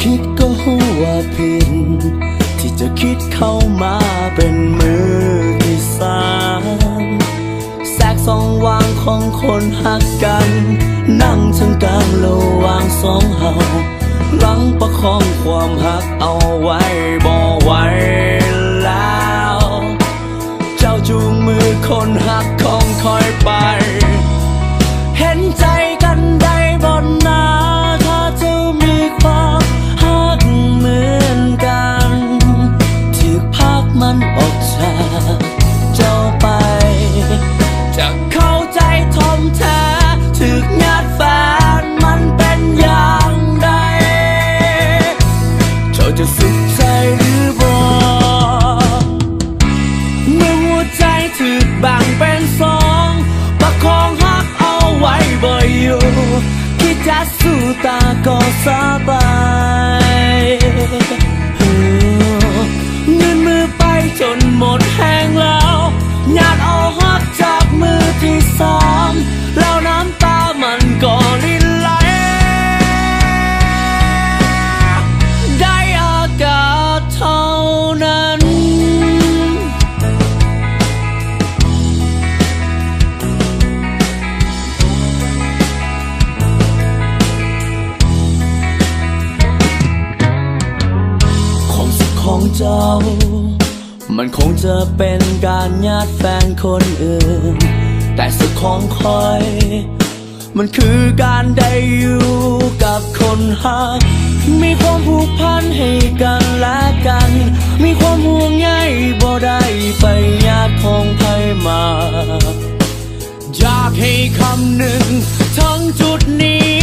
คิดก็หัวผิดที่จะคิดเข้ามาเป็นมือที่สามแสกสองวางของคนหักกันนั่งทั้งกลางระหว่างสองเฮารั้งประคองความหักเอาไว้บ่ไหวแล้วเจ้าจูงมือคนหักของคอยไปเห็นใจกันได้บ่นาถ้าเธอมีความหักเหมือนกันถึกพักมันออกจากเจ้าไปจะเข้าใจทอมแท้ถึกญาติแฟนมันเป็นอย่างใดเจ้าจะสุขใจหรือบ่เมื่อหัวใจถึกแบ่งเป็นสองประคองหักเอาไว้บ่อยู่คิดจะสู้ตาก็สบายเงินมือไปจนหมดแห้งแล้วญาติเอาหักจากมือที่สามแล้วน้ำตามันก็รินไหลได้อากาศเท่านั้นความสุขของเจ้ามันคงจะเป็นการญาติแฟนคนอื่นแต่สุขของคอยมันคือการได้อยู่กับคนหักมีความผูกพันให้กันและกันมีความห่วงใยบ่ได้ไปญาติของใครมาอยากให้คำหนึ่งทั้งจุดนี้